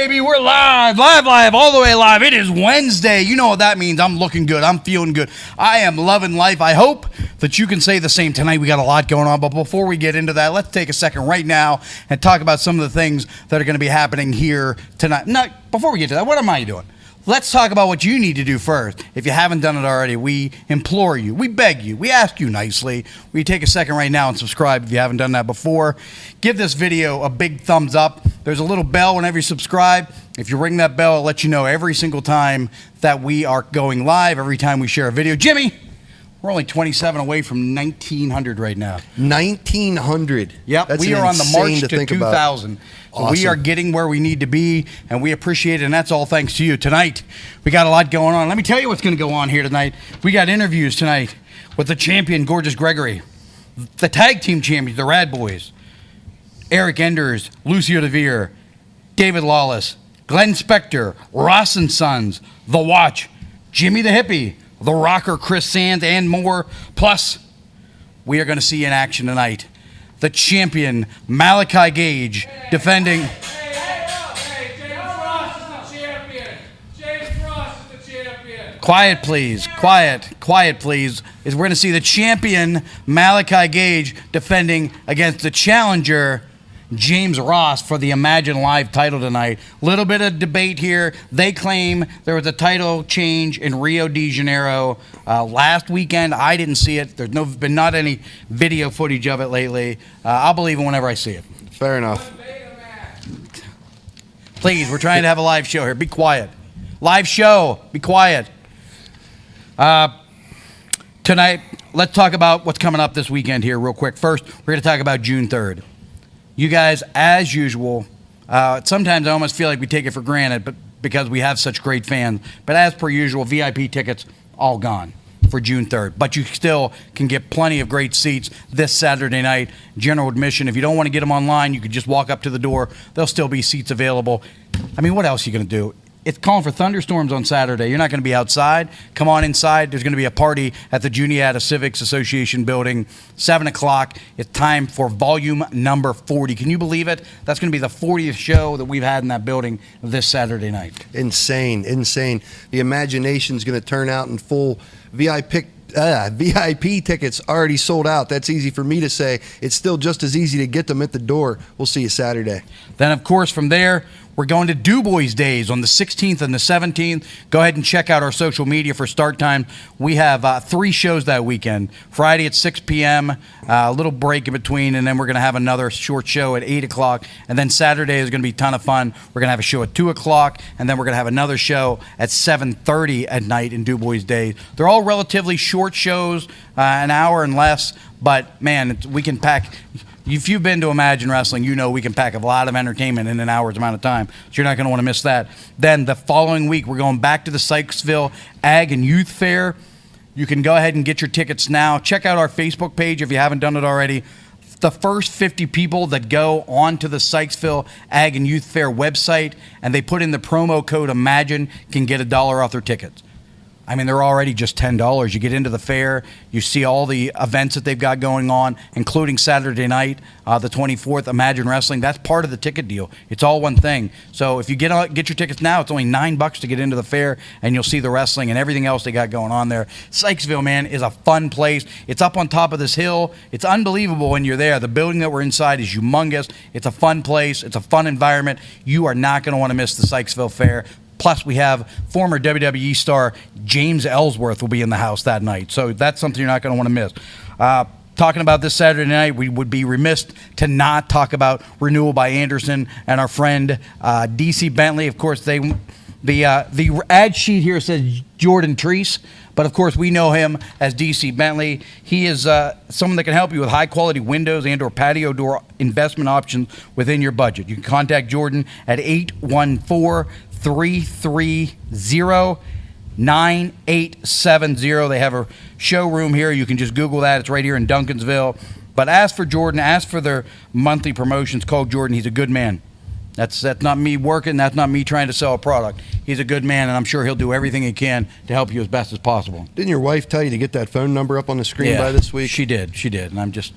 baby. We're live, all the way live. It is Wednesday. You know what that means. I'm looking good. I'm feeling good. I am loving life. I hope that you can say the same tonight. We got a lot going on, but before we get into that, let's take a second right now and talk about some of the things that are going to be happening here tonight. No, before we get to that, what am I doing? Let's talk about what you need to do first. If you haven't done it already, we implore you, we beg you, we ask you nicely. We take a second right now and subscribe if you haven't done that before. Give this video a big thumbs up. There's a little bell whenever you subscribe. If you ring that bell, it'll let you know every single time that we are going live, every time we share a video. Jimmy, we're only 27 away from 1,900 right now. 1,900. Yep, That's we are on the march to 2,000. So awesome. we are getting where we need to be, and we appreciate it, and that's all thanks to you. Tonight, we got a lot going on. Let me tell you what's going to go on here tonight. We got interviews tonight with the champion, Gorgeous Gregory, the tag team champions, the Rad Boys, Eric Enders, Lucio DeVere, David Lawless, Glenn Spector, Ross and Sons, The Watch, Jimmy the Hippie, The Rocker, Chris Sands, and more. Plus, we are going to see in action tonight the champion, Malachi Gage, defending. Hey, James Ross is the champion. James Ross is the champion. Quiet, please. Quiet, please. We're going to see the champion, Malachi Gage, defending against the challenger, James Ross, for the Imagine Live title tonight. Little bit of debate here. They claim there was a title change in Rio de Janeiro last weekend. I didn't see it. There's been not any video footage of it lately. I'll believe it whenever I see it. Fair enough. Please, we're trying to have a live show here. Be quiet. Live show. Be quiet. Tonight, let's talk about what's coming up this weekend here real quick. First, we're going to talk about June 3rd. You guys, as usual, sometimes I almost feel like we take it for granted, but because we have such great fans. But as per usual, VIP tickets all gone for June 3rd. But you still can get plenty of great seats this Saturday night, general admission. If you don't want to get them online, you could just walk up to the door. There'll still be seats available. I mean, what else are you going to do? It's calling for thunderstorms on Saturday. You're not going to be outside. Come on inside. There's going to be a party at the Juniata Civics Association building, 7 o'clock. It's time for volume number 40. Can you believe it? That's going to be the 40th show that we've had in that building this Saturday night. Insane. The imagination's going to turn out in full. VIP tickets already sold out. That's easy for me to say. It's still just as easy to get them at the door. We'll see you Saturday. Then, of course, from there, we're going to Du Bois Days on the 16th and the 17th. Go ahead and check out our social media for start time. We have 3 shows that weekend. Friday at 6 p.m., a little break in between, and then we're going to have another short show at 8 o'clock. And then Saturday is going to be a ton of fun. We're going to have a show at 2 o'clock, and then we're going to have another show at 7:30 at night in Du Bois Days. They're all relatively short shows, an hour and less, but, man, we can pack. If you've been to Imagine Wrestling, you know we can pack a lot of entertainment in an hour's amount of time. So you're not going to want to miss that. Then the following week, we're going back to the Sykesville Ag and Youth Fair. You can go ahead and get your tickets now. Check out our Facebook page if you haven't done it already. The first 50 people that go onto the Sykesville Ag and Youth Fair website and they put in the promo code IMAGINE can get $1 off their tickets. I mean, they're already just $10. You get into the fair, you see all the events that they've got going on, including Saturday night, the 24th, Imagine Wrestling. That's part of the ticket deal. It's all one thing. So if you get your tickets now, it's only $9 to get into the fair, and you'll see the wrestling and everything else they got going on there. Sykesville, man, is a fun place. It's up on top of this hill. It's unbelievable when you're there. The building that we're inside is humongous. It's a fun place. It's a fun environment. You are not going to want to miss the Sykesville Fair. Plus, we have former WWE star James Ellsworth will be in the house that night. So that's something you're not going to want to miss. Talking about this Saturday night, we would be remiss to not talk about Renewal by Anderson and our friend DC Bentley. Of course, the ad sheet here says Jordan Treese, but of course we know him as DC Bentley. He is someone that can help you with high-quality windows and or patio door investment options within your budget. You can contact Jordan at 814-330-9870. They have a showroom here. You can just Google that. It's right here in Duncansville. But ask for Jordan. Ask for their monthly promotions. Call Jordan. He's a good man. That's not me working. That's not me trying to sell a product. He's a good man, and I'm sure he'll do everything he can to help you as best as possible. Didn't your wife tell you to get that phone number up on the screen by this week? She did. And I'm just,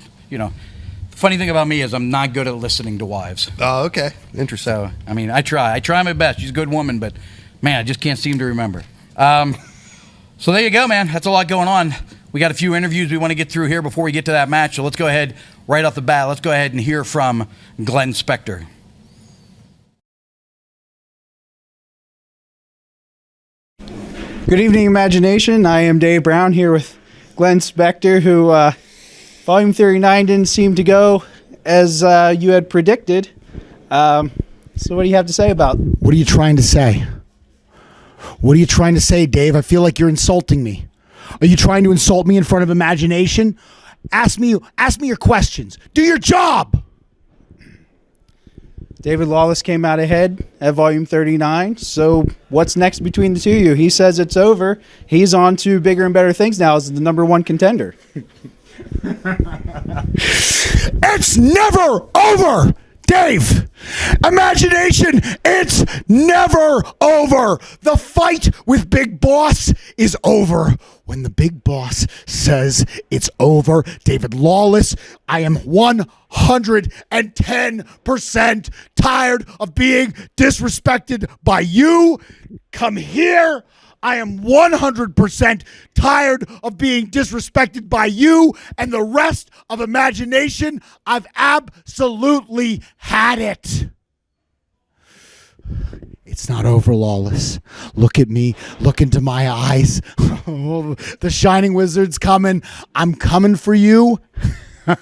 funny thing about me is I'm not good at listening to wives. Oh, okay. Interesting. So, I mean, I try my best. She's a good woman, but man, I just can't seem to remember. So there you go, man. That's a lot going on. We got a few interviews we want to get through here before we get to that match. So let's go ahead, right off the bat, let's go ahead and hear from Glenn Spector. Good evening, Imagination. I am Dave Brown here with Glenn Spector, who Volume 39 didn't seem to go as you had predicted. So what do you have to say about it? What are you trying to say? What are you trying to say, Dave? I feel like you're insulting me. Are you trying to insult me in front of Imagination? Ask me your questions. Do your job. David Lawless came out ahead at Volume 39. So what's next between the two of you? He says it's over. He's on to bigger and better things now as the #1 contender. It's never over, Dave. Imagination, it's never over. The fight with Big Boss is over. When the Big Boss says it's over, David Lawless, I am 110% tired of being disrespected by you. Come here. I am 100% tired of being disrespected by you and the rest of Imagination. I've absolutely had it. It's not over, Lawless. Look at me. Look into my eyes. The Shining Wizard's coming. I'm coming for you. I'm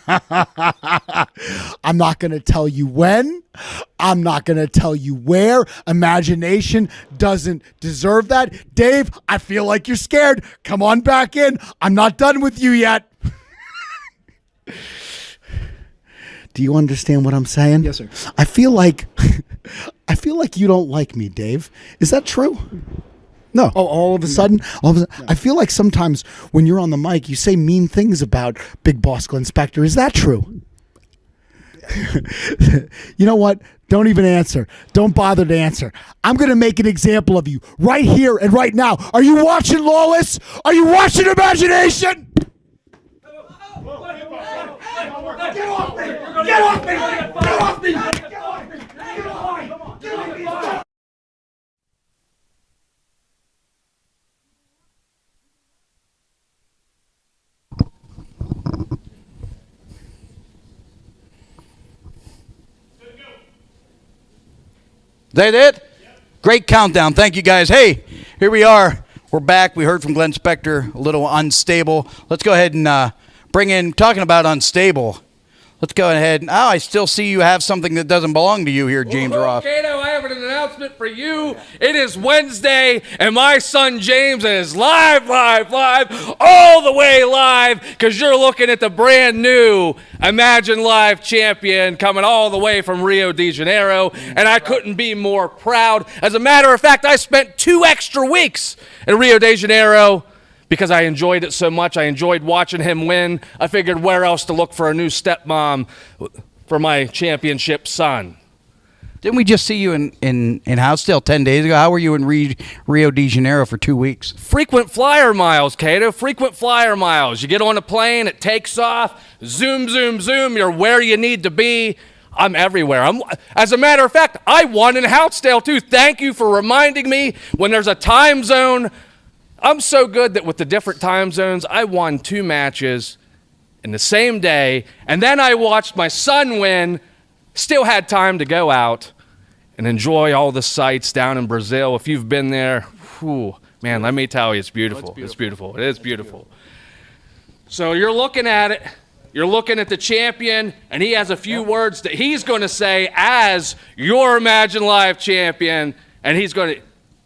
not going to tell you when. I'm not going to tell you where. Imagination doesn't deserve that. Dave, I feel like you're scared. Come on back in. I'm not done with you yet. Do you understand what I'm saying? Yes, sir. I feel like you don't like me, Dave. Is that true? No. Oh, all of a sudden, I feel like sometimes when you're on the mic, you say mean things about Big Boss Glenn Spector. Is that true? You know what? Don't even answer. Don't bother to answer. I'm going to make an example of you right here and right now. Are you watching, Lawless? Are you watching Imagination? Get off me! Get off me! Get off me! Get off me! Get off me! Get off me! Is that it? Yep. Great countdown. Thank you, guys. Hey, here we are. We're back. We heard from Glenn Spector, a little unstable. Let's go ahead and bring in, talking about unstable. Let's go ahead. Oh, I still see you have something that doesn't belong to you here, James Ross. Kato, I have an announcement for you. It is Wednesday, and my son James is live, all the way live, because you're looking at the brand new Imagine Live champion coming all the way from Rio de Janeiro, and I couldn't be more proud. As a matter of fact, I spent 2 extra weeks in Rio de Janeiro because I enjoyed it so much. I enjoyed watching him win. I figured where else to look for a new stepmom for my championship son. Didn't we just see you in Houtzdale 10 days ago? How were you in Rio de Janeiro for 2 weeks? Frequent flyer miles, Kato. Frequent flyer miles. You get on a plane, it takes off, zoom, zoom, zoom. You're where you need to be. I'm everywhere. As a matter of fact, I won in Houtzdale too. Thank you for reminding me when there's a time zone. I'm so good that with the different time zones, I won 2 matches in the same day, and then I watched my son win, still had time to go out and enjoy all the sights down in Brazil. If you've been there, whew, man, let me tell you, it's beautiful. It's beautiful. It is beautiful. So you're looking at it. You're looking at the champion, and he has a few words that he's going to say as your Imagine Live champion, and he's going to...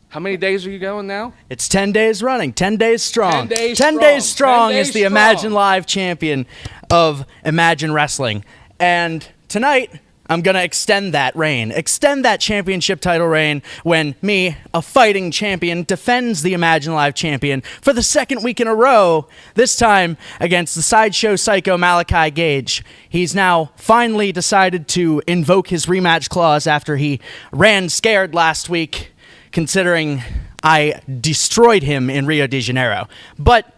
How many days are you going now? It's 10 days running, 10 days strong. 10 days 10 strong. days strong 10 is days the strong. Imagine Live champion of Imagine Wrestling. And tonight, I'm going to extend that reign, extend that championship title reign when me, a fighting champion, defends the Imagine Live champion for the 2nd week in a row, this time against the Sideshow Psycho Malachi Gage. He's now finally decided to invoke his rematch clause after he ran scared last week, considering I destroyed him in Rio de Janeiro. But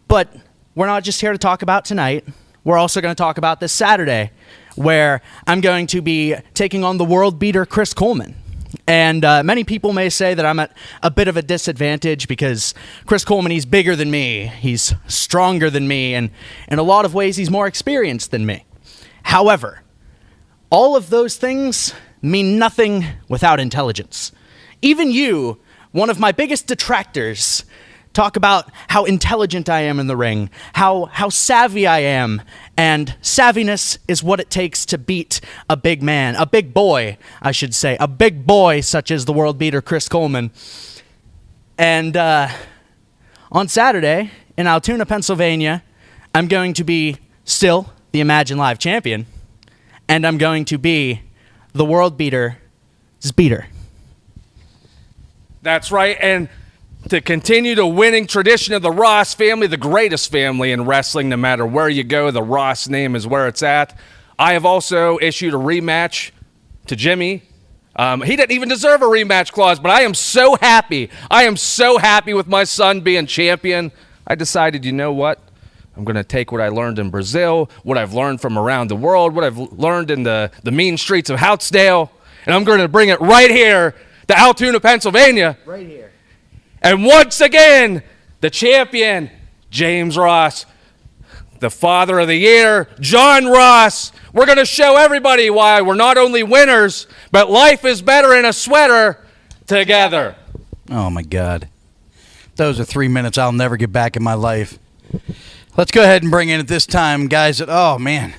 we're not just here to talk about tonight. We're also going to talk about this Saturday where I'm going to be taking on the world beater Chris Coleman. And many people may say that I'm at a bit of a disadvantage because Chris Coleman, he's bigger than me, he's stronger than me, and in a lot of ways he's more experienced than me. However, all of those things mean nothing without intelligence. Even you, one of my biggest detractors, talk about how intelligent I am in the ring, how savvy I am, and savviness is what it takes to beat a big man, a big boy, I should say, a big boy such as the world beater Chris Coleman. And on Saturday in Altoona, Pennsylvania, I'm going to be still the Imagine Live champion, and I'm going to be the world beater's beater. That's right, and to continue the winning tradition of the Ross family, the greatest family in wrestling, no matter where you go, the Ross name is where it's at. I have also issued a rematch to Jimmy. He didn't even deserve a rematch clause, but I am so happy. I am so happy with my son being champion. I decided, you know what? I'm going to take what I learned in Brazil, what I've learned from around the world, what I've learned in the mean streets of Houtsdale, and I'm going to bring it right here to Altoona, Pennsylvania. Right here. And once again, the champion, James Ross, the father of the year, John Ross. We're going to show everybody why we're not only winners, but life is better in a sweater together. Oh, my God. Those are 3 minutes I'll never get back in my life. Let's go ahead and bring in at this time, guys, oh, man.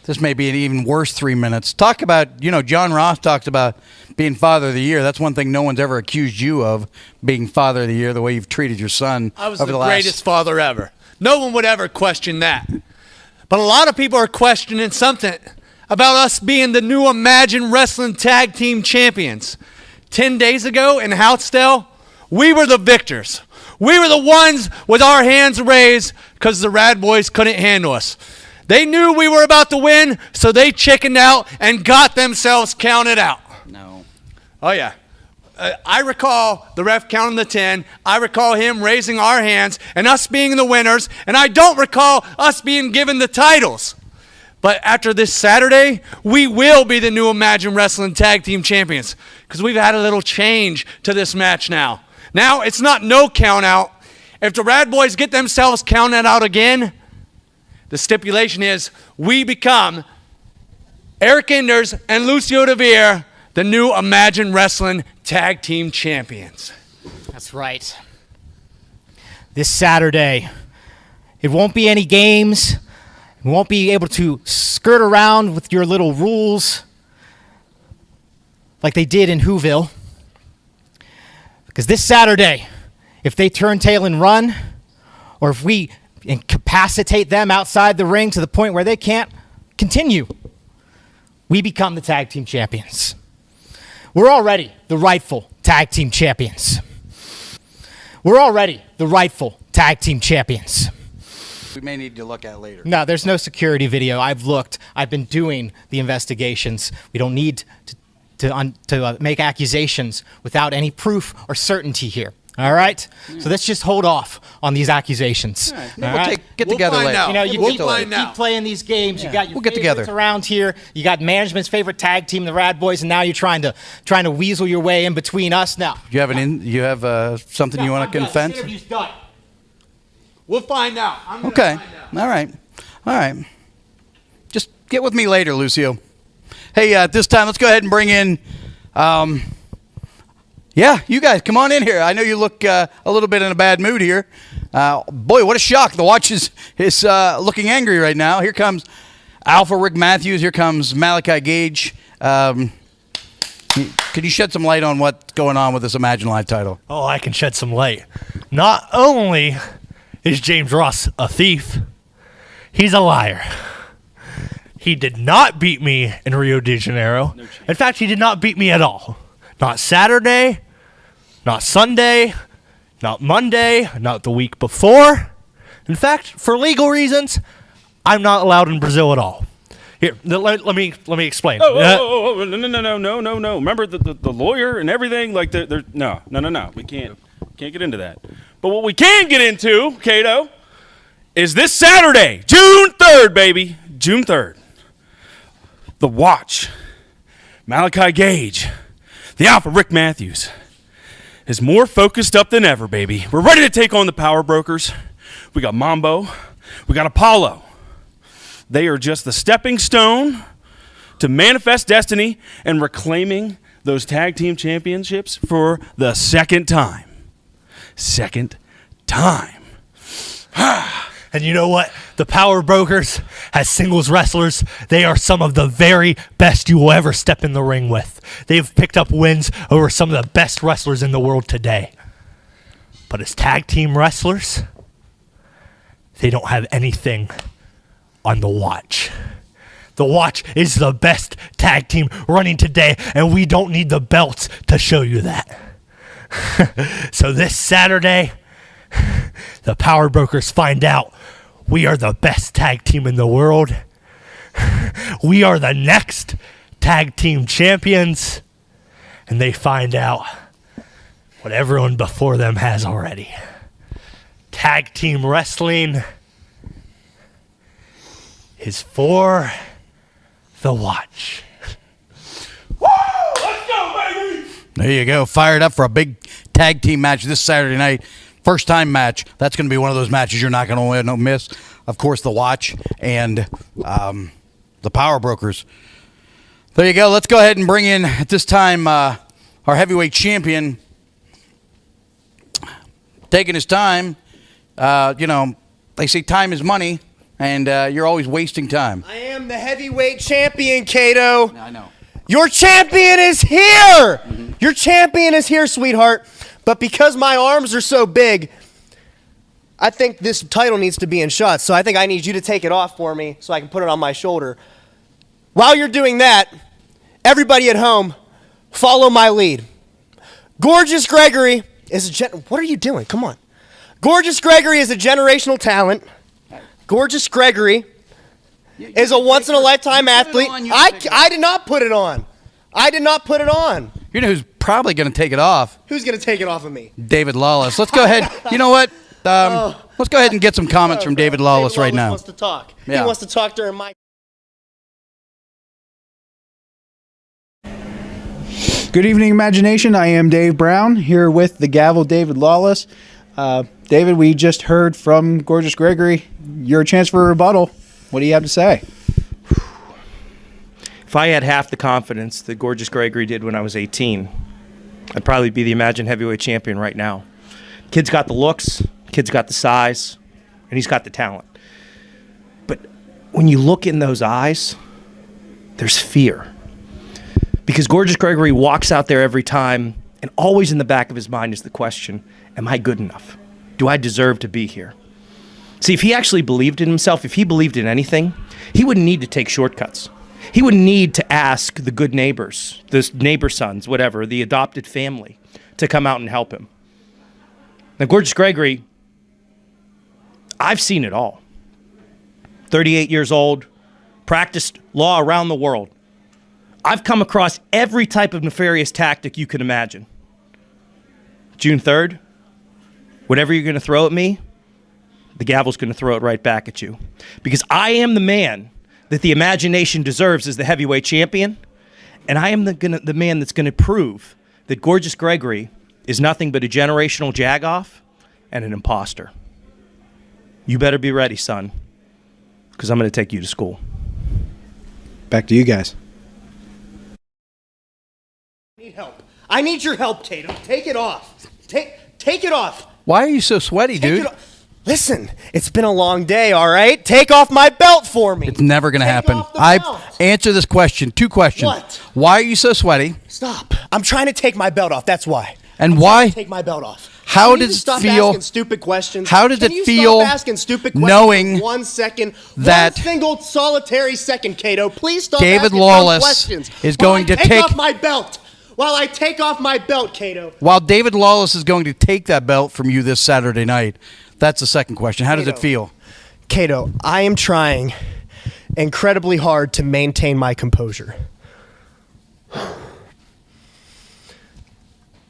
This may be an even worse 3 minutes. Talk about, John Ross talks about being Father of the Year. That's one thing no one's ever accused you of, being Father of the Year, the way you've treated your son. I was over the last... greatest father ever. No one would ever question that. But a lot of people are questioning something about us being the new Imagine Wrestling Tag Team Champions. 10 days ago in Houtsdale, we were the victors. We were the ones with our hands raised because the Rad Boys couldn't handle us. They knew we were about to win, so they chickened out and got themselves counted out. No. Oh, yeah. I recall the ref counting the 10. I recall him raising our hands and us being the winners. And I don't recall us being given the titles. But after this Saturday, we will be the new Imagine Wrestling Tag Team Champions because we've had a little change to this match now. Now, it's not no count out. If the Rad Boys get themselves counted out again, the stipulation is we become Eric Enders and Lucio DeVere, the new Imagine Wrestling Tag Team Champions. That's right. This Saturday, it won't be any games. We won't be able to skirt around with your little rules like they did in Whoville. Because this Saturday, if they turn tail and run, or if we incapacitate them outside the ring to the point where they can't continue, we become the tag team champions. We're already the rightful tag team champions. We're already the rightful tag team champions. We may need to look at later. No, there's no security video. I've looked. I've been doing the investigations. We don't need to make accusations without any proof or certainty here. All right? Yeah. So let's just hold off on these accusations. All right. We'll get together later. You know, you we'll keep playing these games. Yeah. You got your we'll get favorites together around here. You got management's favorite tag team, the Rad Boys, and now you're trying to weasel your way in between us. Now, you have something you want to confess? This interview's done. We'll find out. Okay. All right. Just get with me later, Lucio. Hey, at this time, let's go ahead and bring in. Yeah, you guys, come on in here. I know you look a little bit in a bad mood here. Boy, what a shock. The watch is looking angry right now. Here comes Alpha Rick Matthews. Here comes Malachi Gage. Could you shed some light on what's going on with this Imagine Live title? Oh, I can shed some light. Not only is James Ross a thief, he's a liar. He did not beat me in Rio de Janeiro. No, in fact, he did not beat me at all. Not Saturday, not Sunday, not Monday, not the week before. In fact, for legal reasons, I'm not allowed in Brazil at all. Here, let me explain. No. Remember the lawyer and everything? Like, no. We can't get into that. But what we can get into, Cato, is this Saturday, June 3rd, baby. June 3rd. The Watch, Malachi Gage, the Alpha Rick Matthews, is more focused up than ever, baby. We're ready to take on the Power Brokers. We got Mambo. We got Apollo. They are just the stepping stone to manifest destiny and reclaiming those tag team championships for the second time. Second time. And you know what? The Power Brokers, as singles wrestlers, they are some of the very best you will ever step in the ring with. They've picked up wins over some of the best wrestlers in the world today. But as tag team wrestlers, they don't have anything on the Watch. The Watch is the best tag team running today, and we don't need the belts to show you that. So this Saturday, the Power Brokers find out we are the best tag team in the world. We are the next tag team champions. And they find out what everyone before them has already. Tag team wrestling is for the Watch. There you go. Fired up for a big tag team match this Saturday night. First time match. That's going to be one of those matches you're not going to miss. Of course, the Watch and the Power Brokers. There you go. Let's go ahead and bring in, at this time, our heavyweight champion. Taking his time. They say time is money, and you're always wasting time. I am the heavyweight champion, Kato. I know. Your champion is here. Your champion is here, sweetheart. But because my arms are so big, I think this title needs to be in shots. So I think I need you to take it off for me so I can put it on my shoulder. While you're doing that, everybody at home, follow my lead. Gorgeous Gregory is what are you doing? Come on. Gorgeous Gregory is a generational talent. Gorgeous Gregory is a once-in-a-lifetime athlete. I did not put it on. I did not put it on. You know who's probably going to take it off? Who's going to take it off of me? David Lawless. Let's go ahead. You know what? Let's go ahead and get some comments from David Lawless right now. He wants to talk. Yeah. He wants to talk during my... Good evening, Imagination. I am Dave Brown here with the gavel, David Lawless. David, we just heard from Gorgeous Gregory. Your chance for a rebuttal. What do you have to say? If I had half the confidence that Gorgeous Gregory did when I was 18, I'd probably be the Imagine Heavyweight Champion right now. Kid's got the looks, kid's got the size, and he's got the talent. But when you look in those eyes, there's fear. Because Gorgeous Gregory walks out there every time, and always in the back of his mind is the question, am I good enough? Do I deserve to be here? See, if he actually believed in himself, if he believed in anything, he wouldn't need to take shortcuts. He wouldn't need to ask the good neighbors, the neighbor sons, whatever, the adopted family, to come out and help him. Now, Gorgeous Gregory, I've seen it all. 38 years old, practiced law around the world. I've come across every type of nefarious tactic you can imagine. June 3rd, whatever you're going to throw at me, the gavel's going to throw it right back at you. Because I am the man that the Imagination deserves as the heavyweight champion, and I am the man that's going to prove that Gorgeous Gregory is nothing but a generational jagoff and an imposter. You better be ready, son, because I'm going to take you to school. Back to you guys. I need help. I need your help, Tatum. Take it off. Take it off. Why are you so sweaty, dude? Listen, it's been a long day, all right? Take off my belt for me. It's never going to happen. Off the belt. Answer this question. 2 questions. What? Why are you so sweaty? Stop. I'm trying to take my belt off. That's why. And why? Take my belt off. How Can you does just stop it feel? asking stupid questions? How does Can it you feel stop asking stupid questions knowing for 1 second? that 1 single solitary second, Kato. Please stop David asking Lawless dumb questions. is going to take off my belt. While I take off my belt, Kato. While David Lawless is going to take that belt from you this Saturday night. That's the second question. How does it feel? Kato, I am trying incredibly hard to maintain my composure.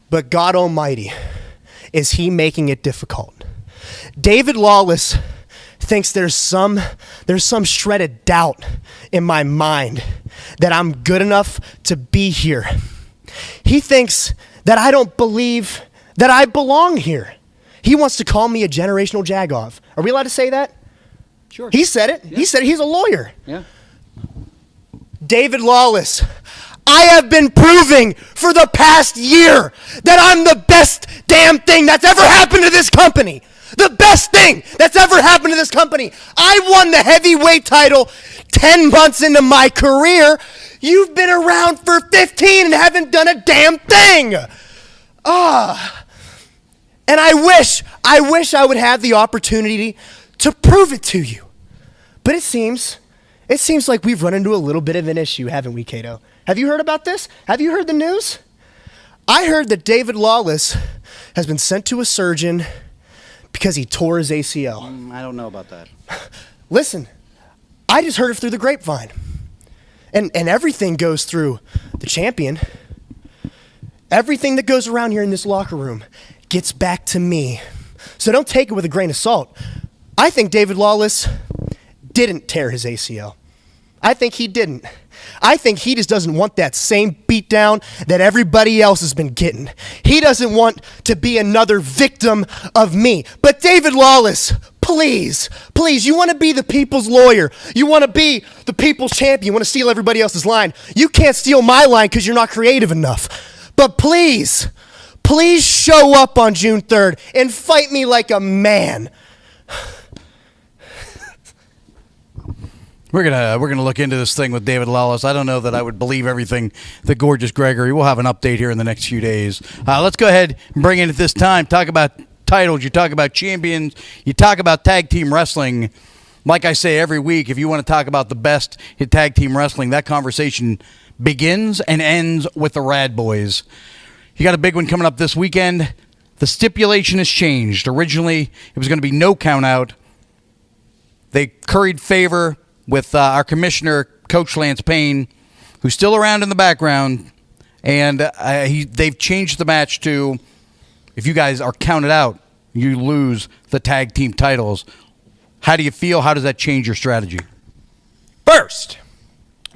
But God Almighty, is he making it difficult? David Lawless thinks there's some shredded doubt in my mind that I'm good enough to be here. He thinks that I don't believe that I belong here. He wants to call me a generational jag-off. Are we allowed to say that? Sure. He said it. Yeah. He said he's a lawyer. Yeah. David Lawless, I have been proving for the past year that I'm the best damn thing that's ever happened to this company. The best thing that's ever happened to this company. I won the heavyweight title 10 months into my career. You've been around for 15 and haven't done a damn thing. And I wish I would have the opportunity to prove it to you. But it seems like we've run into a little bit of an issue, haven't we, Cato? Have you heard about this? Have you heard the news? I heard that David Lawless has been sent to a surgeon because he tore his ACL. I don't know about that. Listen, I just heard it through the grapevine. And everything goes through the champion. Everything that goes around here in this locker room gets back to me. So don't take it with a grain of salt. I think David Lawless didn't tear his ACL. I think he didn't. I think he just doesn't want that same beatdown that everybody else has been getting. He doesn't want to be another victim of me. But David Lawless, please, you want to be the people's lawyer. You want to be the people's champion. You want to steal everybody else's line. You can't steal my line because you're not creative enough. But please show up on June 3rd and fight me like a man. We're gonna look into this thing with David Lawless. I don't know that I would believe everything that Gorgeous Gregory. We'll have an update here in the next few days. Let's go ahead and bring in at this time. Talk about titles. You talk about champions. You talk about tag team wrestling. Like I say every week, if you want to talk about the best in tag team wrestling, that conversation begins and ends with the Rad Boys. You got a big one coming up this weekend. The stipulation has changed. Originally, it was going to be no count out. They curried favor with our commissioner, Coach Lance Payne, who's still around in the background, and they've changed the match to, if you guys are counted out, you lose the tag team titles. How do you feel? How does that change your strategy? First,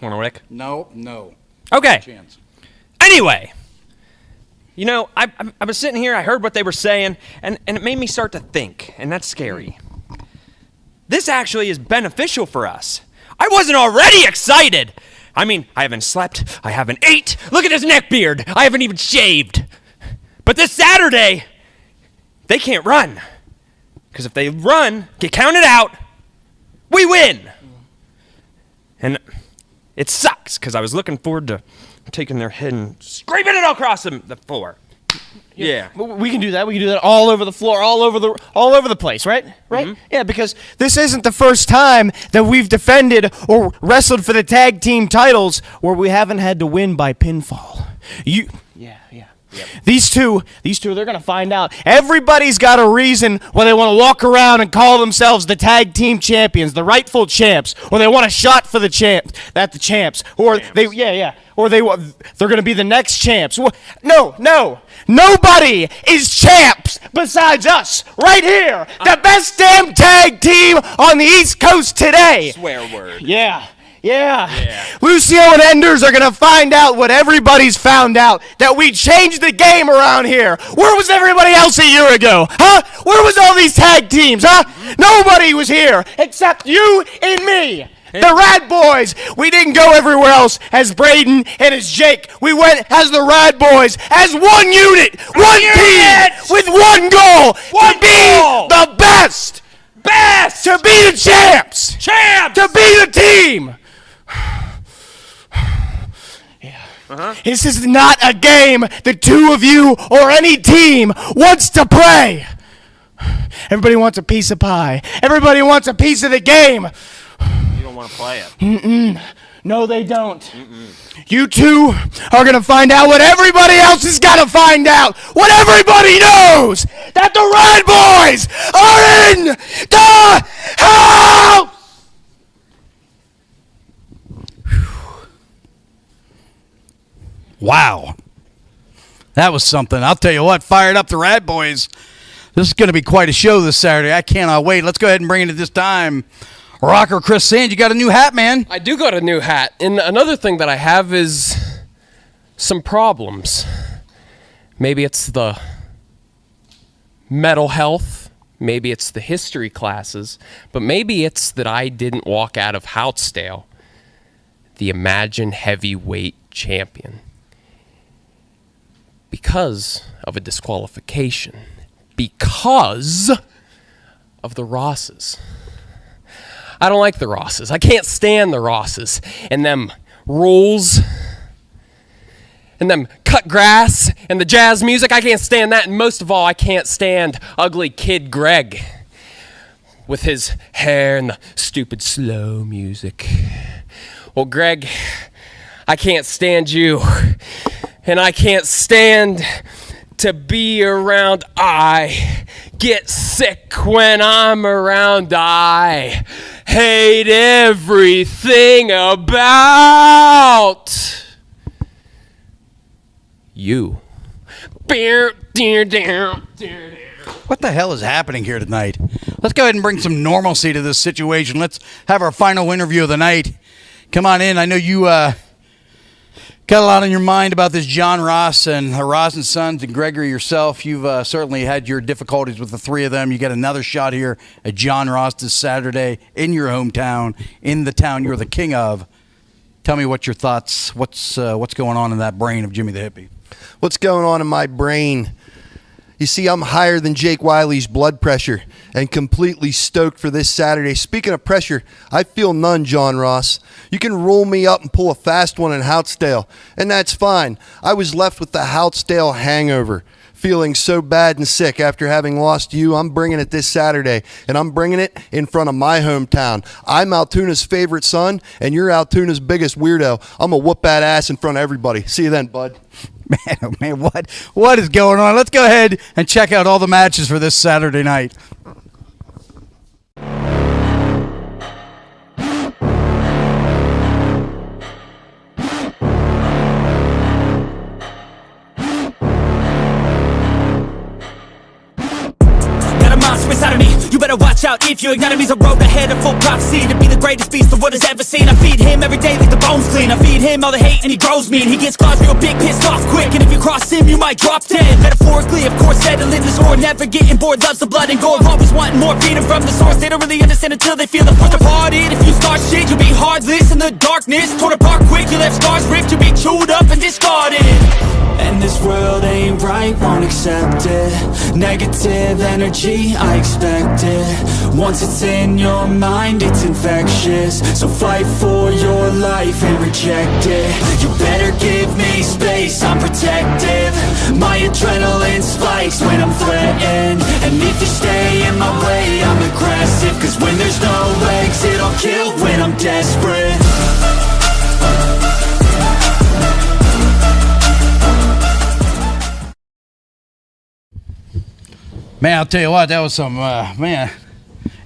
want to Rick? No. Okay. Chance. Anyway, you know, I was sitting here, I heard what they were saying, and it made me start to think, and that's scary. This actually is beneficial for us. I wasn't already excited. I mean, I haven't slept, I haven't ate. Look at this neck beard. I haven't even shaved. But this Saturday, they can't run. Because if they run, get counted out, we win. And it sucks, because I was looking forward to taking their head and scraping it across the floor. Yeah. We can do that. We can do that all over the floor, all over the place, right? Right? Mm-hmm. Yeah, because this isn't the first time that we've defended or wrestled for the tag team titles where we haven't had to win by pinfall. Yeah. Yep. These two, they're going to find out. Everybody's got a reason why they want to walk around and call themselves the tag team champions, the rightful champs, or they want a shot for the champs, or they're going to be the next champs. No. Nobody is champs besides us right here. The best damn tag team on the East Coast today. Swear word. Yeah. Lucio and Enders are going to find out what everybody's found out, that we changed the game around here. Where was everybody else a year ago? Huh? Where was all these tag teams, huh? Nobody was here except you and me. The Rad Boys. We didn't go everywhere else as Braden and as Jake. We went as the Rad Boys, as one unit, one team, with one goal, to be the best, to be the champs, to be the team. This is not a game the two of you or any team wants to play. Everybody wants a piece of pie. Everybody wants a piece of the game. You don't want to play it. No, they don't. You two are going to find out what everybody else has got to find out. What everybody knows. That the Rad Boys are in the house. Wow. That was something. I'll tell you what, fired up the Rad Boys. This is going to be quite a show this Saturday. I cannot wait. Let's go ahead and bring it at this time. Rocker Chris Sands, you got a new hat, man. I do got a new hat. And another thing that I have is some problems. Maybe it's the mental health. Maybe it's the history classes. But maybe it's that I didn't walk out of Houtsdale the Imagine Heavyweight Champion because of a disqualification. Because of the Rosses. I don't like the Rosses. I can't stand the Rosses and them rules and them cut grass and the jazz music. I can't stand that. And most of all, I can't stand ugly kid Greg with his hair and the stupid slow music. Well, Greg, I can't stand you. And I can't stand to be around. I get sick when I'm around. I hate everything about you. What the hell is happening here tonight? Let's go ahead and bring some normalcy to this situation. Let's have our final interview of the night. Come on in. I know you got a lot on your mind about this John Ross and Ross and Sons and Gregory yourself. You've certainly had your difficulties with the three of them. You get another shot here at John Ross this Saturday in your hometown, in the town you're the king of. Tell me what your thoughts, what's going on in that brain of Jimmy the Hippie? What's going on in my brain? You see, I'm higher than Jake Wiley's blood pressure and completely stoked for this Saturday. Speaking of pressure, I feel none, John Ross. You can roll me up and pull a fast one in Houtsdale, and that's fine. I was left with the Houtsdale hangover, feeling so bad and sick after having lost you. I'm bringing it this Saturday, and I'm bringing it in front of my hometown. I'm Altoona's favorite son, and you're Altoona's biggest weirdo. I'm going to whoop that ass in front of everybody. See you then, bud. Man, oh man, what is going on? Let's go ahead and check out all the matches for this Saturday night. Inside of me, you better watch out if you ignite me's a road ahead of full prophecy to be the greatest beast the world has ever seen. I feed him every day like the bones clean. I feed him all the hate and he grows me, and he gets claws real big, pissed off quick. And if you cross him, you might drop dead. Metaphorically, of course, settling the score, never getting bored, loves the blood and gore, always wanting more, feeding from the source. They don't really understand until they feel the force departed. If you start shit, you'll be heartless in the darkness, torn apart quick. You left scars ripped, you'll be chewed up and discarded. And this world ain't right, won't accept it. Negative energy, I expect it. Once it's in your mind, it's infectious. So fight for your life and reject it. You better give me space, I'm protective. My adrenaline spikes when I'm threatened. And if you stay in my way, I'm aggressive. Cause when there's no exit, I'll kill when I'm desperate. Man, I'll tell you what, that was some,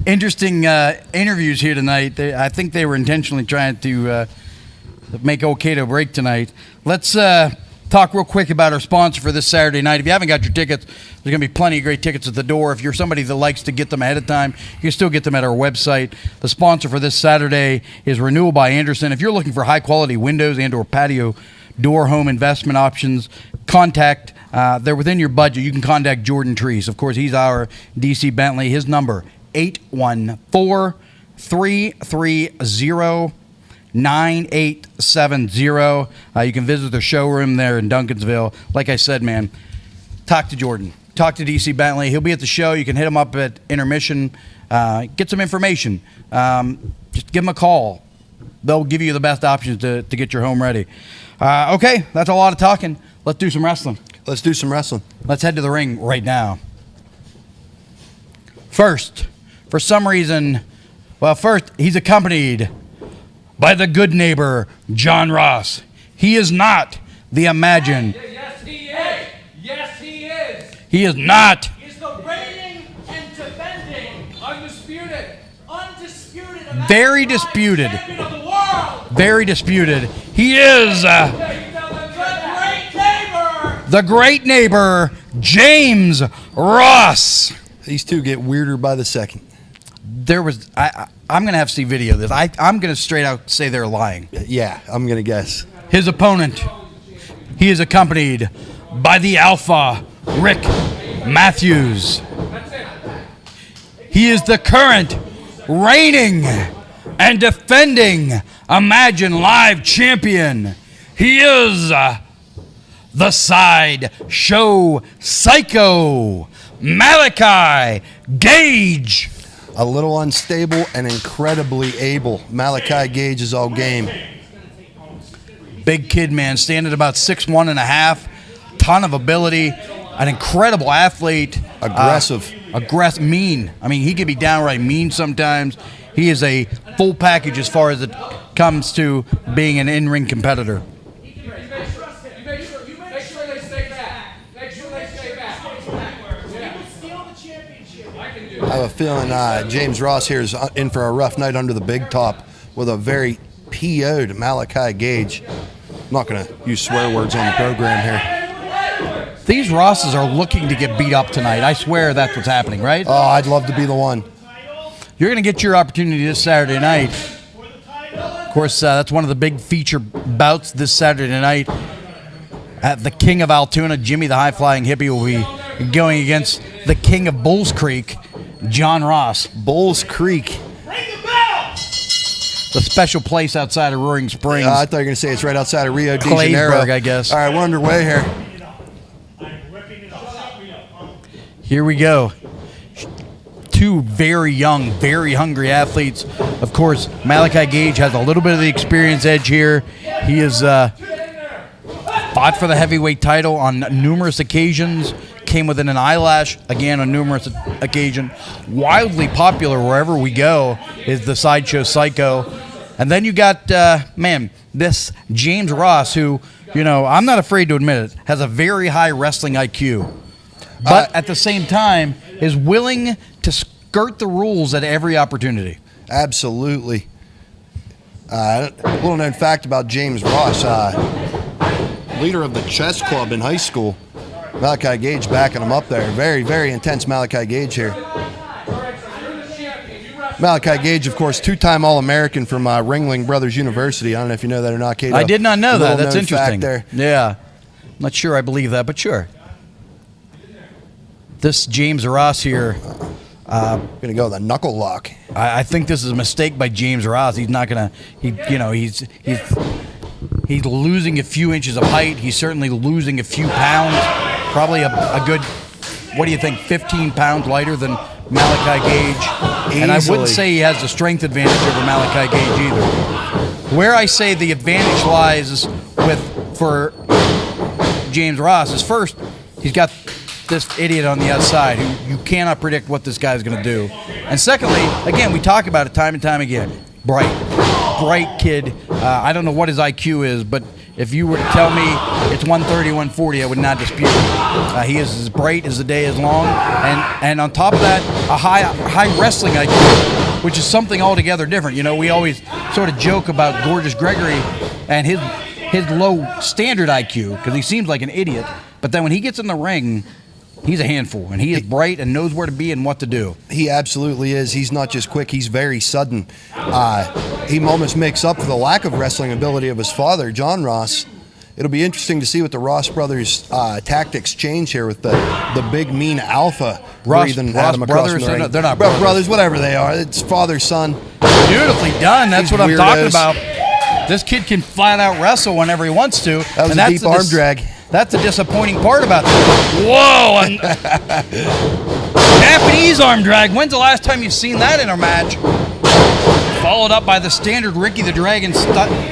interesting interviews here tonight. I think they were intentionally trying to make Okato break tonight. Let's talk real quick about our sponsor for this Saturday night. If you haven't got your tickets, there's going to be plenty of great tickets at the door. If you're somebody that likes to get them ahead of time, you can still get them at our website. The sponsor for this Saturday is Renewal by Andersen. If you're looking for high-quality windows and or patio door home investment options, contact they're within your budget. You can contact Jordan Trees. Of course, he's our DC Bentley. His number, 814-330-9870. You can visit their showroom there in Duncansville. Like I said, man, talk to Jordan. Talk to DC Bentley. He'll be at the show. You can hit him up at intermission. Get some information. Just give him a call. They'll give you the best options to get your home ready. Okay, that's a lot of talking. Let's do some wrestling. Let's do some wrestling. Let's head to the ring right now. First, for some reason, he's accompanied by the good neighbor, John Ross. He is not the Imagine. Yes, he is. Yes, he is. He is not. He's the reigning and defending, undisputed Very disputed. champion of the world. Very disputed. He is the great neighbor, James Ross. These two get weirder by the second. I'm going to have to see video of this. I'm going to straight out say they're lying. Yeah, I'm going to guess. His opponent, he is accompanied by the Alpha, Rick Matthews. He is the current reigning and defending Imagine Live champion. He is the Sideshow Psycho, Malachi Gage. A little unstable and incredibly able. Malachi Gage is all game. Big kid, man, standing at about 6'1 and a half. Ton of ability. An incredible athlete. Aggressive. Mean. I mean, he can be downright mean sometimes. He is a full package as far as it comes to being an in-ring competitor. I have a feeling James Ross here is in for a rough night under the big top with a very PO'd Malachi Gage. I'm not going to use swear words on the program here. These Rosses are looking to get beat up tonight. I swear that's what's happening, right? Oh, I'd love to be the one. You're going to get your opportunity this Saturday night. Of course, that's one of the big feature bouts this Saturday night. At the King of Altoona, Jimmy the High Flying Hippie will be going against the King of Bulls Creek, John Ross. Bulls Creek. The special place outside of Roaring Springs. I thought you were going to say it's right outside of Rio de Janeiro. Claysburg, I guess. All right, we're underway here. Here we go. Two very young, very hungry athletes. Of course, Malachi Gage has a little bit of the experience edge here. He has fought for the heavyweight title on numerous occasions. Came within an eyelash again on numerous occasions. Wildly popular wherever we go is the Sideshow Psycho. And then you got, this James Ross who, I'm not afraid to admit it, has a very high wrestling IQ. But at the same time is willing to skirt the rules at every opportunity. Absolutely. Little known fact about James Ross, leader of the chess club in high school. Malachi Gage backing him up there. Very, very intense Malachi Gage here. Malachi Gage, of course, two-time All-American from Ringling Brothers University. I don't know if you know that or not, Cato. I did not know that. That's interesting. There. Yeah. I'm not sure I believe that, but sure. This James Ross here. Going to go with a knuckle lock. I think this is a mistake by James Ross. He's not going to, he's losing a few inches of height. He's certainly losing a few pounds. Probably a good, what do you think, 15 pounds lighter than Malachi Gage. Easily. And I wouldn't say he has the strength advantage over Malachi Gage either. Where I say the advantage lies for James Ross is first, he's got this idiot on the outside who you cannot predict what this guy's going to do. And secondly, again, we talk about it time and time again. Bright kid. I don't know what his IQ is, but if you were to tell me it's 130, 140, I would not dispute it. He is as bright as the day is long. And on top of that, a high wrestling IQ, which is something altogether different. We always sort of joke about Gorgeous Gregory and his low standard IQ because he seems like an idiot. But then when he gets in the ring, he's a handful, and he is bright and knows where to be and what to do. He absolutely is. He's not just quick, he's very sudden. He almost makes up for the lack of wrestling ability of his father, John Ross. It'll be interesting to see what the Ross brothers' tactics change here with the big, mean alpha breathing at him across brothers, the ring. they're not brothers, whatever they are. It's father, son. Beautifully done. That's what I'm talking weirdos. about. This kid can flat out wrestle whenever he wants to. That was a deep arm drag. That's the disappointing part about this. Whoa! Japanese arm drag. When's the last time you've seen that in a match? Followed up by the standard Ricky the Dragon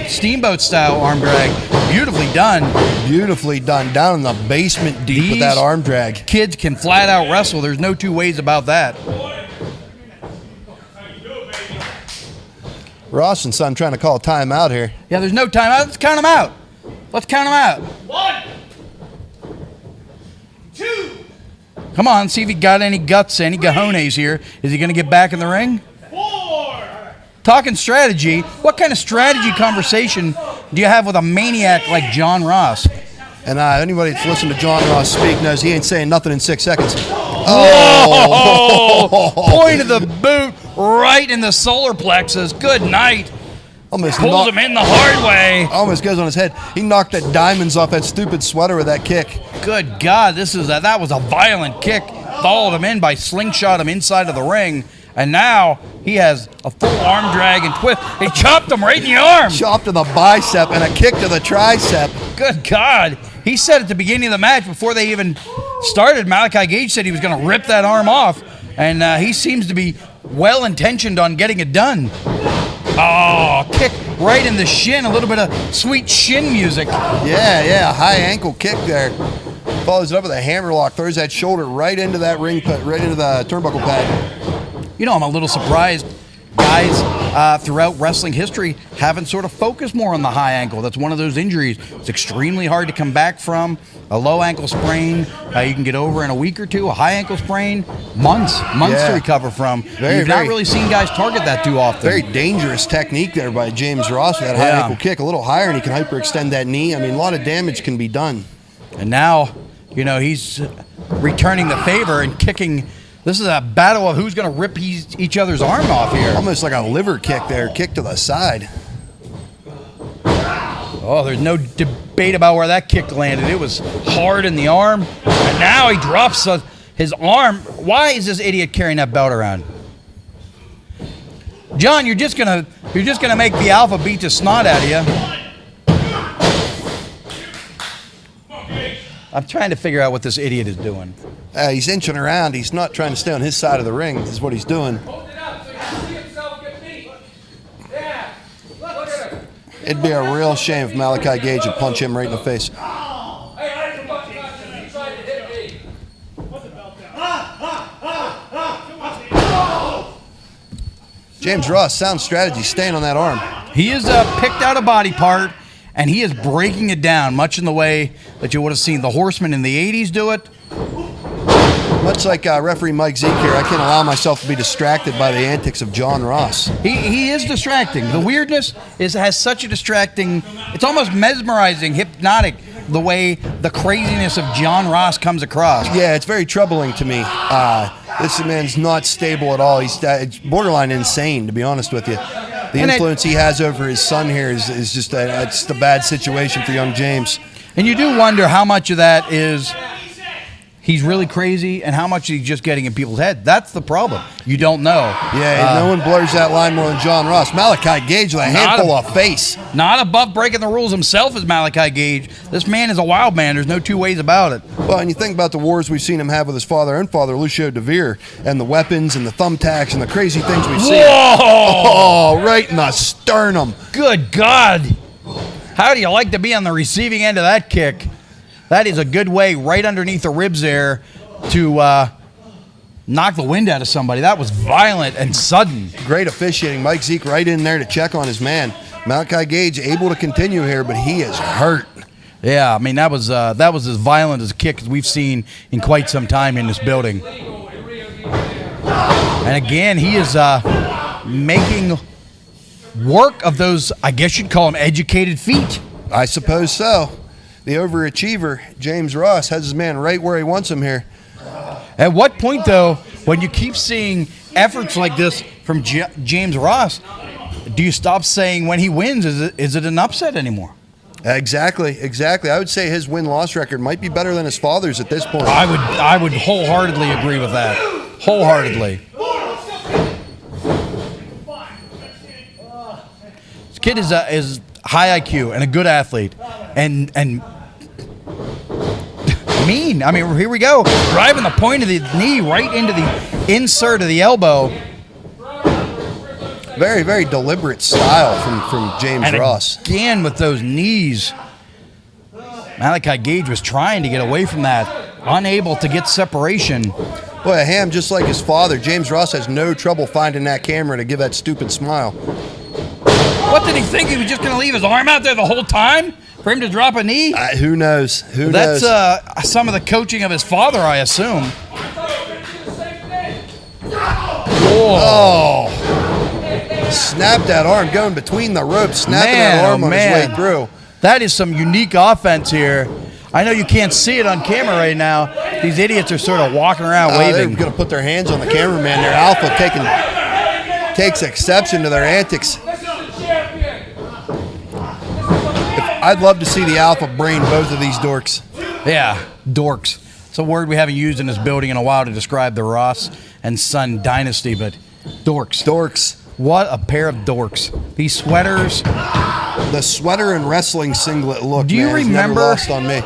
Steamboat style arm drag. Beautifully done. Beautifully done. Down in the basement deep with that arm drag. Kids can flat out wrestle. There's no two ways about that. Ross and son trying to call a timeout here. Yeah, there's no timeout. Let's count them out. Let's count them out. 1, 2. Come on, see if he got any guts, any cojones here. Is he going to get back in the ring? 4. Talking strategy, what kind of strategy conversation do you have with a maniac like John Ross? And anybody that's listened to John Ross speak knows he ain't saying nothing in 6 seconds. Oh! Point of the boot right in the solar plexus. Good night. Almost pulls him in the hard way. Almost goes on his head. He knocked that diamonds off that stupid sweater with that kick. Good God, that was a violent kick. Followed him in by slingshot him inside of the ring. And now he has a full arm drag and twist. He chopped him right in the arm. Chopped to the bicep and a kick to the tricep. Good God. He said at the beginning of the match, before they even started, Malachi Gage said he was going to rip that arm off. And he seems to be well-intentioned on getting it done. Oh, kick right in the shin. A little bit of sweet shin music. Yeah, high ankle kick there. Follows it up with a hammerlock, throws that shoulder right into that ring, right into the turnbuckle pad. You know, I'm a little surprised guys throughout wrestling history haven't sort of focused more on the high ankle. That's one of those injuries. It's extremely hard to come back from. A low ankle sprain, you can get over in a week or two. A high ankle sprain, months to recover from. You've not really seen guys target that too often. Very dangerous technique there by James Ross with that high ankle kick. A little higher and he can hyperextend that knee. I mean, a lot of damage can be done. And now, you know, he's returning the favor and kicking. This is a battle of who's going to rip each other's arm off here. Almost like a liver kick there, kick to the side. Oh, there's no debate about where that kick landed. It was hard in the arm. And now he drops his arm. Why is this idiot carrying that belt around? John, you're just gonna make the alpha beat the snot out of you. I'm trying to figure out what this idiot is doing. He's inching around. He's not trying to stay on his side of the ring, is what he's doing. It'd be a real shame if Malachi Gage would punch him right in the face. James Ross, sound strategy, staying on that arm. He has picked out a body part, and he is breaking it down, much in the way that you would have seen the Horsemen in the 80s do it. Much like referee Mike Zeke here, I can't allow myself to be distracted by the antics of John Ross. He is distracting. The weirdness has such a distracting, it's almost mesmerizing, hypnotic, the way the craziness of John Ross comes across. Yeah, it's very troubling to me. This man's not stable at all. He's borderline insane, to be honest with you. The influence he has over his son here is just it's a bad situation for young James. And you do wonder how much of that is he's really crazy and how much he's just getting in people's head. That's the problem. You don't know. Yeah, no one blurs that line more than John Ross. Malachi Gage with a handful of face. Not above breaking the rules himself as Malachi Gage. This man is a wild man. There's no two ways about it. Well, and you think about the wars we've seen him have with his father and father, Lucio DeVere, and the weapons and the thumbtacks and the crazy things we've seen. Oh, right in the sternum. Good God. How do you like to be on the receiving end of that kick? That is a good way right underneath the ribs there to knock the wind out of somebody. That was violent and sudden. Great officiating. Mike Zeke right in there to check on his man. Malachi Gage able to continue here, but he is hurt. Yeah, I mean, that was as violent as a kick as we've seen in quite some time in this building. And again, he is making work of those, I guess you'd call them educated feet. I suppose so. The overachiever, James Ross, has his man right where he wants him here. At what point, though, when you keep seeing efforts like this from James Ross, do you stop saying when he wins, is it an upset anymore? Exactly. I would say his win-loss record might be better than his father's at this point. I would wholeheartedly agree with that. Wholeheartedly. This kid is high IQ and a good athlete and mean. I mean, here we go. Driving the point of the knee right into the insert of the elbow. Very, very deliberate style from James Ross. Again, with those knees. Malachi Gage was trying to get away from that, unable to get separation. Boy, a ham just like his father. James Ross has no trouble finding that camera to give that stupid smile. What did he think? He was just going to leave his arm out there the whole time for him to drop a knee? Who knows? Who knows? That's some of the coaching of his father, I assume. Oh. Snapped that arm, going between the ropes, snapping that arm on his way through. That is some unique offense here. I know you can't see it on camera right now, These idiots are sort of walking around They're waving. going to put their hands on the cameraman there. Alpha takes exception to their antics. I'd love to see the Alpha brain both of these dorks. Yeah, dorks. It's a word we haven't used in this building in a while to describe the Ross and Son dynasty, but dorks. Dorks. What a pair of dorks. These sweaters. The sweater and wrestling singlet look, Do you man, is never remember? lost on me.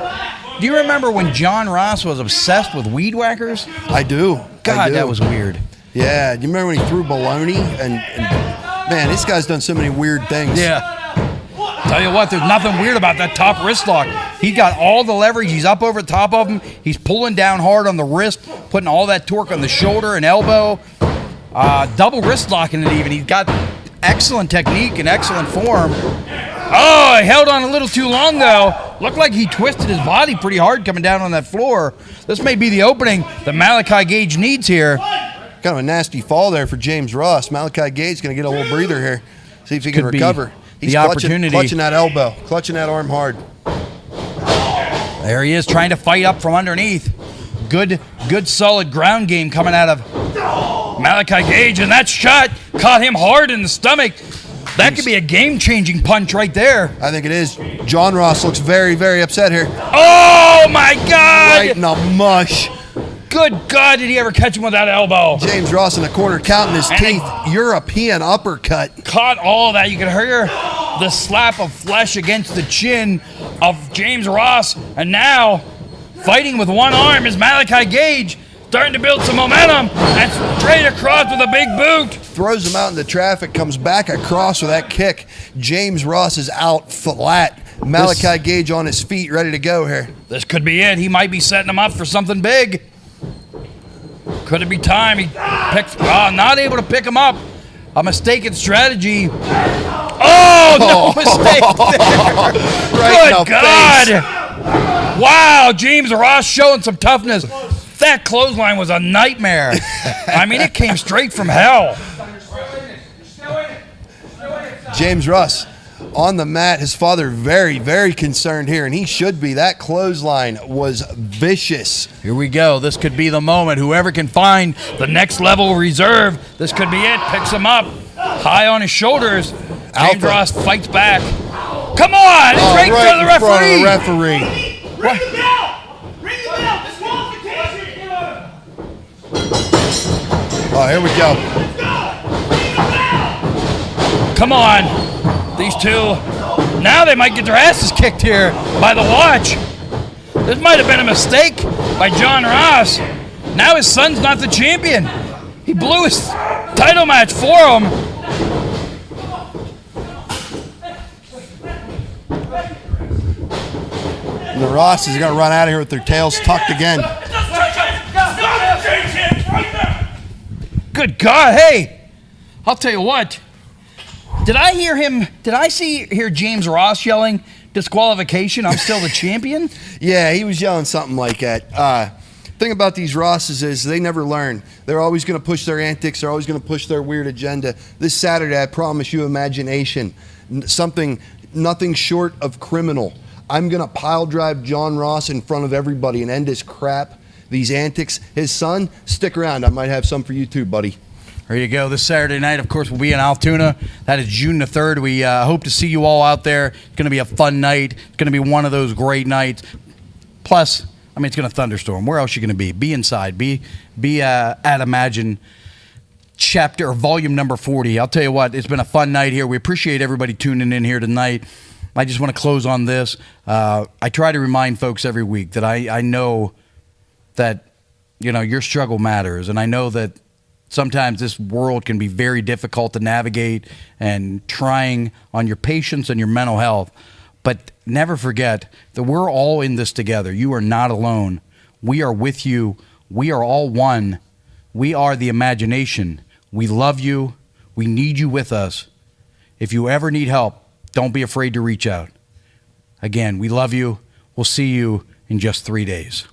Do you remember when John Ross was obsessed with weed whackers? I do. God, I do. that was weird. Yeah, do you remember when he threw baloney? And man, this guy's done so many weird things. Yeah. Tell you what, there's nothing weird about that top wrist lock. He's got all the leverage. He's up over the top of him. He's pulling down hard on the wrist, putting all that torque on the shoulder and elbow. Double wrist locking it even. He's got excellent technique and excellent form. Oh, he held on a little too long, though. Looked like he twisted his body pretty hard coming down on that floor. This may be the opening that Malachi Gage needs here. Kind of a nasty fall there for James Ross. Malachi Gate's going to get a little breather here. See if he can Could be recover. He's the opportunity. clutching that elbow, clutching that arm hard. There he is trying to fight up from underneath. Good solid ground game coming out of Malachi Gage, and that shot caught him hard in the stomach. That could be a game-changing punch right there. I think it is. John Ross looks very, very upset here. Oh, my God! Right in the mush. Good God, did he ever catch him with that elbow? James Ross in the corner counting his And teeth. European uppercut. Caught all that. You could hear the slap of flesh against the chin of James Ross. And now, fighting with one arm is Malachi Gage, starting to build some momentum, and straight across with a big boot. Throws him out into traffic, comes back across with that kick. James Ross is out flat. Malachi Gage on his feet, ready to go here. This could be it. He might be setting him up for something big. Could it be time? He picked, not able to pick him up. A mistaken strategy. Oh, no mistake there. Right in Good the God. face. Wow, James Ross showing some toughness. That clothesline was a nightmare. I mean, it came straight from hell. James Ross on the mat. His father very, very concerned here, and he should be. That clothesline was vicious. Here we go. This could be the moment. Whoever can find the next level reserve, this could be it. Picks him up. High on his shoulders. James Alpha. Ross fights back. Come on! It's right in front of the in front of referee. the referee. Ring the bell! Ring the bell! Disqualification! Oh, here we go. Come on. These two. Now they might get their asses kicked here by the watch. This might have been a mistake by John Ross. Now his son's not the champion. He blew his title match for him. And the Rosses are going to run out of here with their tails tucked again. Good God, hey, I'll tell you what. Did I hear James Ross yelling disqualification? I'm still the champion? Yeah, he was yelling something like that. Thing about these Rosses is they never learn. They're always going to push their antics. They're always going to push their weird agenda. This Saturday, I promise you, imagination, nothing short of criminal. I'm going to pile drive John Ross in front of everybody and end his crap, these antics. His son, stick around. I might have some for you too, buddy. There you go. This Saturday night, of course, we'll be in Altoona. That is June the 3rd. We hope to see you all out there. It's going to be a fun night. It's going to be one of those great nights. Plus, I mean, it's going to thunderstorm. Where else are you going to be? Be inside. Be at Imagine chapter or volume number 40. I'll tell you what, it's been a fun night here. We appreciate everybody tuning in here tonight. I just want to close on this. I try to remind folks every week that I know that, you know, your struggle matters, and I know that sometimes this world can be very difficult to navigate and trying on your patience and your mental health. But never forget that we're all in this together. You are not alone. We are with you. We are all one. We are the imagination. We love you. We need you with us. If you ever need help, don't be afraid to reach out. Again, we love you. We'll see you in just 3 days.